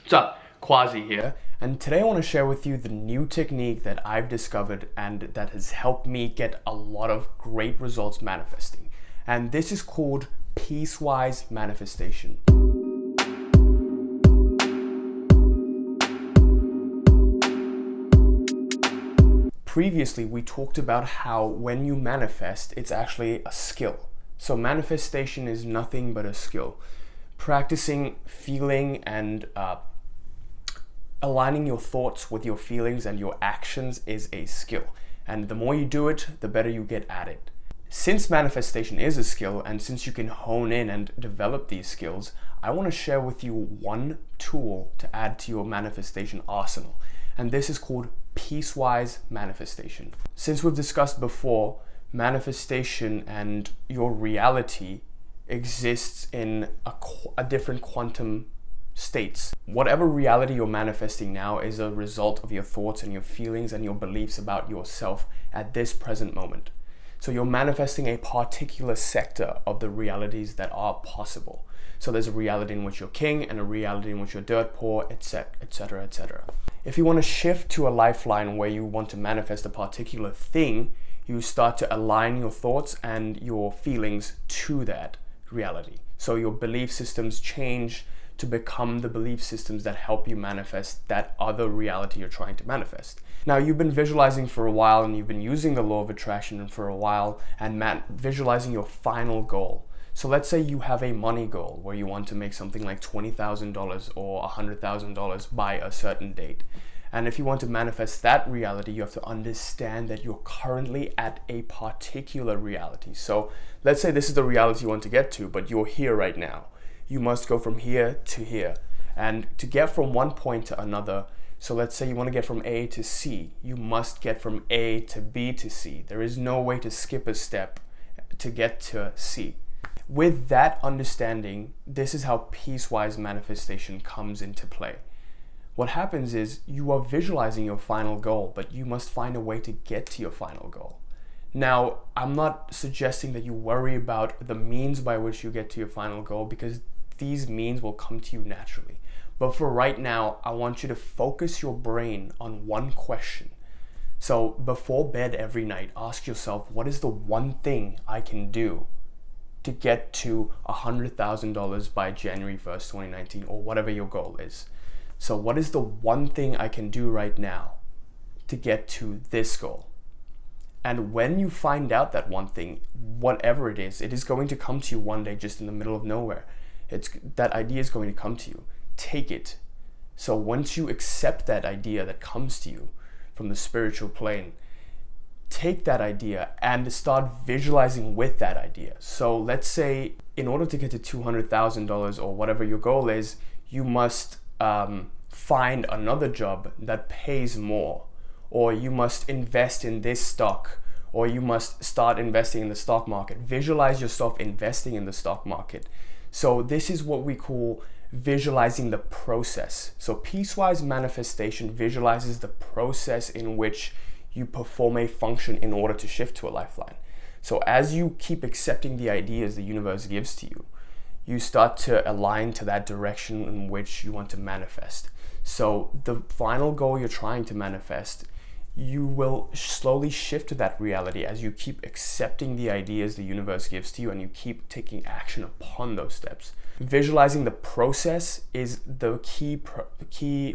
What's up? Quazi here, and today I want to share with you the new technique that I've discovered and that has helped me get a lot of great results manifesting. And this is called Piecewise Manifestation. Previously, we talked about how when you manifest, it's actually a skill. So manifestation is nothing but a skill. Practicing feeling and aligning your thoughts with your feelings and your actions is a skill. And the more you do it, the better you get at it. Since manifestation is a skill, and since you can hone in and develop these skills, I want to share with you one tool to add to your manifestation arsenal. And this is called Piecewise Manifestation. Since we've discussed before, manifestation and your reality exists in a different quantum states. Whatever reality you're manifesting now is a result of your thoughts and your feelings and your beliefs about yourself at this present moment. So you're manifesting a particular sector of the realities that are possible. So there's a reality in which you're king and a reality in which you're dirt poor, etc., etc., etc. If you want to shift to a lifeline where you want to manifest a particular thing, you start to align your thoughts and your feelings to that reality. So your belief systems change to become the belief systems that help you manifest that other reality you're trying to manifest. Now, you've been visualizing for a while and you've been using the law of attraction for a while and visualizing your final goal. So let's say you have a money goal where you want to make something like $20,000 or $100,000 by a certain date. And if you want to manifest that reality, you have to understand that you're currently at a particular reality. So let's say this is the reality you want to get to, but you're here right now. You must go from here to here. And to get from one point to another, so let's say you want to get from A to C, you must get from A to B to C. There is no way to skip a step to get to C. With that understanding, this is how piecewise manifestation comes into play. What happens is you are visualizing your final goal, but you must find a way to get to your final goal. Now, I'm not suggesting that you worry about the means by which you get to your final goal, because these means will come to you naturally. But for right now, I want you to focus your brain on one question. So before bed every night, ask yourself, what is the one thing I can do to get to $100,000 by January 1st, 2019, or whatever your goal is? So what is the one thing I can do right now to get to this goal? And when you find out that one thing, whatever it is going to come to you one day just in the middle of nowhere. That idea is going to come to you. Take it. So once you accept that idea that comes to you from the spiritual plane, take that idea and start visualizing with that idea. So let's say in order to get to $200,000 or whatever your goal is, you must find another job that pays more, or you must invest in this stock, or you must start investing in the stock market. Visualize yourself investing in the stock market. So this is what we call visualizing the process. So piecewise manifestation visualizes the process in which you perform a function in order to shift to a lifeline. So as you keep accepting the ideas the universe gives to you, you start to align to that direction in which you want to manifest. So the final goal you're trying to manifest, you will slowly shift to that reality as you keep accepting the ideas the universe gives to you and you keep taking action upon those steps. Visualizing the process is the key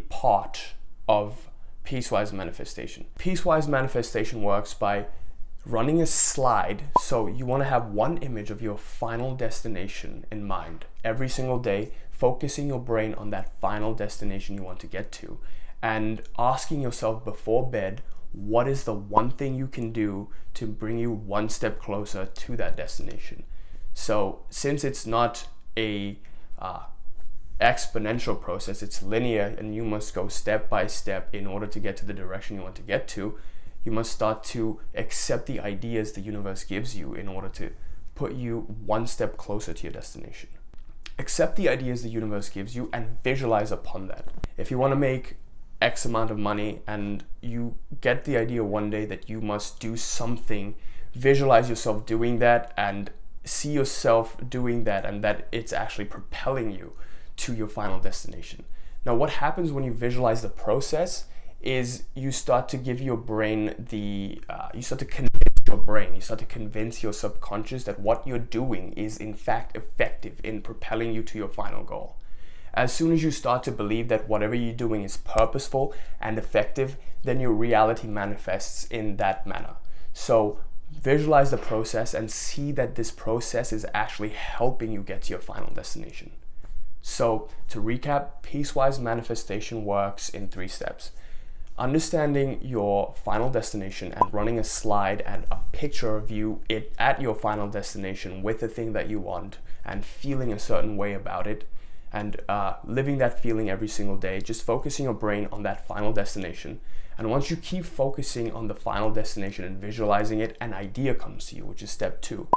part of piecewise manifestation. Piecewise manifestation works by running a slide. So you want to have one image of your final destination in mind every single day, focusing your brain on that final destination you want to get to, and asking yourself before bed, what is the one thing you can do to bring you one step closer to that destination? So since it's not a exponential process, it's linear, and you must go step by step in order to get to the direction you want to get to, you must start to accept the ideas the universe gives you in order to put you one step closer to your destination. Accept the ideas the universe gives you and visualize upon that. If you want to make X amount of money and you get the idea one day that you must do something, visualize yourself doing that and see yourself doing that, and that it's actually propelling you to your final destination. Now, what happens when you visualize the process is you start to give your brain you start to convince your subconscious that what you're doing is in fact effective in propelling you to your final goal. As soon as you start to believe that whatever you're doing is purposeful and effective, then your reality manifests in that manner. So visualize the process and see that this process is actually helping you get to your final destination. So to recap, Piecewise Manifestation works in 3 steps. Understanding your final destination and running a slide and a picture of you at your final destination with the thing that you want and feeling a certain way about it, and living that feeling every single day, just focusing your brain on that final destination. And once you keep focusing on the final destination and visualizing it, an idea comes to you, which is step 2.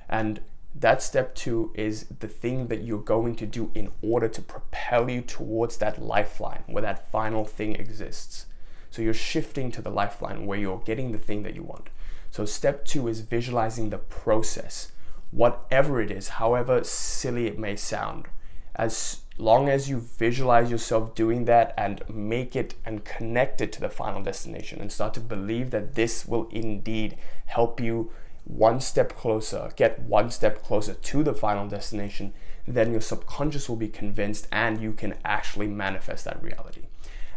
And that step 2 is the thing that you're going to do in order to propel you towards that lifeline where that final thing exists. So you're shifting to the lifeline where you're getting the thing that you want. So step 2 is visualizing the process, whatever it is, however silly it may sound. As long as you visualize yourself doing that and make it and connect it to the final destination and start to believe that this will indeed help you get one step closer to the final destination, then your subconscious will be convinced and you can actually manifest that reality.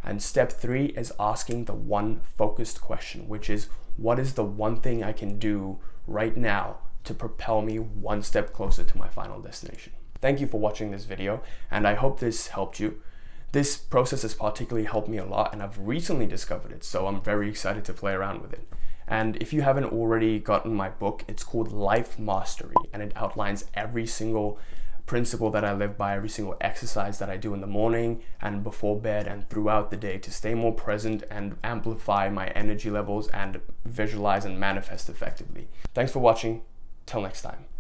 And step 3 is asking the one focused question, which is, what is the one thing I can do right now to propel me one step closer to my final destination? Thank you for watching this video, and I hope this helped you. This process has particularly helped me a lot, and I've recently discovered it, so I'm very excited to play around with it. And if you haven't already gotten my book, it's called Life Mastery, and it outlines every single principle that I live by, every single exercise that I do in the morning and before bed and throughout the day to stay more present and amplify my energy levels and visualize and manifest effectively. Thanks for watching. Till next time.